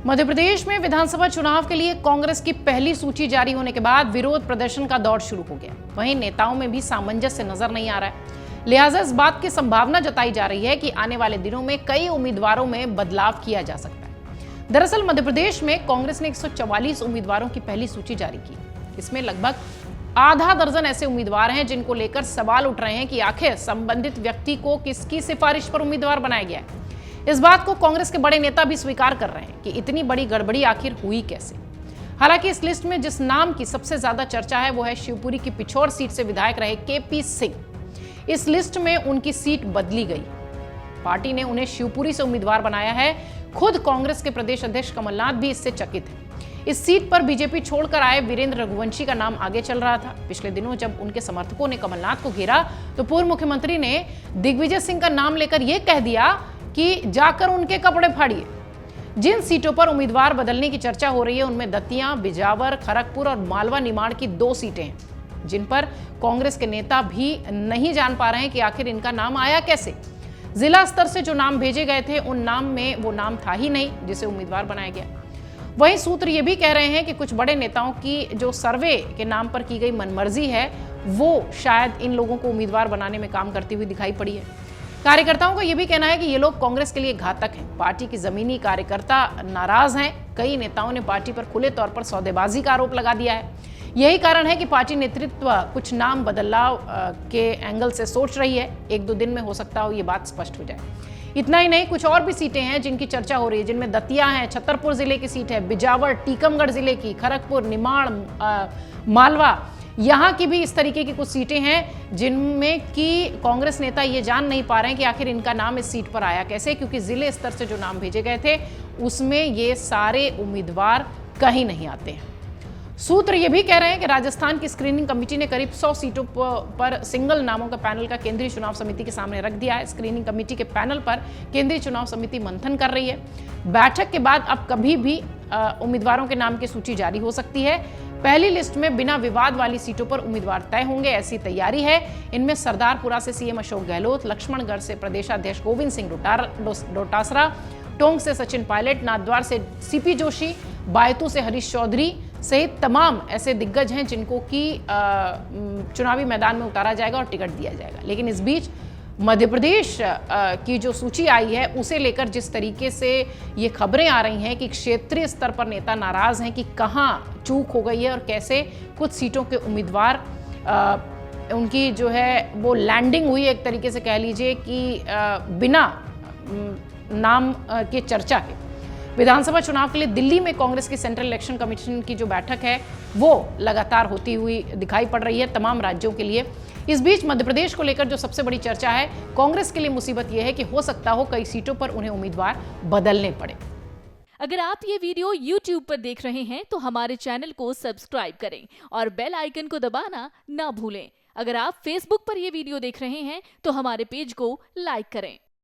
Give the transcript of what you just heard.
मध्य प्रदेश में विधानसभा चुनाव के लिए कांग्रेस की पहली सूची जारी होने के बाद विरोध प्रदर्शन का दौर शुरू हो गया। वहीं नेताओं में भी सामंजस्य नजर नहीं आ रहा है। लिहाजा इस बात की संभावना जताई जा रही है कि आने वाले दिनों में कई उम्मीदवारों में बदलाव किया जा सकता है। दरअसल मध्य प्रदेश में कांग्रेस ने 144 उम्मीदवारों की पहली सूची जारी की। इसमें लगभग आधा दर्जन ऐसे उम्मीदवार हैं जिनको लेकर सवाल उठ रहे हैं कि आखिर संबंधित व्यक्ति को किसकी सिफारिश पर उम्मीदवार बनाया गया है। इस बात को कांग्रेस के बड़े नेता भी स्वीकार कर रहे हैं कि इतनी बड़ी गड़बड़ी आखिर हुई कैसे। हालांकि इस लिस्ट में जिस नाम की सबसे ज्यादा चर्चा है वो है शिवपुरी की पिछोर सीट से विधायक रहे केपी सिंह। इस लिस्ट में उनकी सीट बदली गई। पार्टी ने उन्हें शिवपुरी से उम्मीदवार बनाया है। खुद कांग्रेस के प्रदेश अध्यक्ष कमलनाथ भी इससे चकित है। इस सीट पर बीजेपी छोड़कर आए वीरेंद्र रघुवंशी का नाम आगे चल रहा था। पिछले दिनों जब उनके समर्थकों ने कमलनाथ को घेरा तो पूर्व मुख्यमंत्री ने दिग्विजय सिंह का नाम लेकर यह कह दिया कि जाकर उनके कपड़े फाड़िए। जिन सीटों पर उम्मीदवार बदलने की चर्चा हो रही है उनमें दतिया, बिजावर, खड़गपुर और मालवा निमाड़ की 2 सीटें हैं, जिन पर कांग्रेस के नेता भी नहीं जान पा रहे हैं कि आखिर इनका नाम आया कैसे। जिला स्तर से जो नाम भेजे गए थे उन नाम में वो नाम था ही नहीं जिसे उम्मीदवार बनाया गया। वहीं सूत्र ये भी कह रहे हैं कि कुछ बड़े नेताओं की जो सर्वे के नाम पर की गई मनमर्जी है वो शायद इन लोगों को उम्मीदवार बनाने में काम करती हुई दिखाई पड़ी है। कार्यकर्ताओं का यह भी कहना है कि ये लोग कांग्रेस के लिए घातक हैं। पार्टी की जमीनी कार्यकर्ता नाराज हैं। कई नेताओं ने पार्टी पर खुले तौर पर सौदेबाजी का आरोप लगा दिया है। यही कारण है कि पार्टी नेतृत्व कुछ नाम बदलाव के एंगल से सोच रही है। 1-2 दिन में हो सकता हो ये बात स्पष्ट हो जाए। इतना ही नहीं, कुछ और भी सीटें हैं जिनकी चर्चा हो रही है, जिनमें दतिया है, छतरपुर जिले की सीट है, बिजावर टीकमगढ़ जिले की, खड़गपुर, निमाड़, मालवा, यहाँ की भी इस तरीके की कुछ सीटें हैं जिनमें कि कांग्रेस नेता ये जान नहीं पा रहे हैं कि आखिर इनका नाम इस सीट पर आया कैसे, क्योंकि जिले स्तर से जो नाम भेजे गए थे उसमें ये सारे उम्मीदवार कहीं नहीं आते हैं। सूत्र ये भी कह रहे हैं कि राजस्थान की स्क्रीनिंग कमेटी ने करीब 100 सीटों पर सिंगल नामों का पैनल का केंद्रीय चुनाव समिति के सामने रख दिया है। स्क्रीनिंग कमेटी के पैनल पर केंद्रीय चुनाव समिति मंथन कर रही है। बैठक के बाद अब कभी भी उम्मीदवारों के नाम की सूची जारी हो सकती है। पहली लिस्ट में बिना विवाद वाली सीटों पर उम्मीदवार तय होंगे, ऐसी तैयारी है। इनमें सरदारपुरा से सीएम अशोक गहलोत, लक्ष्मणगढ़ से प्रदेशाध्यक्ष गोविंद सिंह डोटासरा, टोंक से सचिन पायलट, नाथद्वार से सीपी जोशी, बायतू से हरीश चौधरी सहित तमाम ऐसे दिग्गज हैं जिनको कि चुनावी मैदान में उतारा जाएगा और टिकट दिया जाएगा। लेकिन इस बीच मध्य प्रदेश की जो सूची आई है उसे लेकर जिस तरीके से ये खबरें आ रही हैं कि क्षेत्रीय स्तर पर नेता नाराज हैं कि कहां चूक हो गई है और कैसे कुछ सीटों के उम्मीदवार उनकी जो है वो लैंडिंग हुई, एक तरीके से कह लीजिए कि बिना नाम के चर्चा के। विधानसभा चुनाव के लिए दिल्ली में कांग्रेस की सेंट्रल इलेक्शन कमीशन की जो बैठक है वो लगातार होती हुई दिखाई पड़ रही है तमाम राज्यों के लिए। इस बीच मध्य प्रदेश को लेकर जो सबसे बड़ी चर्चा है, कांग्रेस के लिए मुसीबत यह है कि हो सकता हो कई सीटों पर उन्हें उम्मीदवार बदलने पड़े। अगर आप ये वीडियो YouTube पर देख रहे हैं तो हमारे चैनल को सब्सक्राइब करें और बेल आइकन को दबाना ना भूलें। अगर आप Facebook पर ये वीडियो देख रहे हैं तो हमारे पेज को लाइक करें।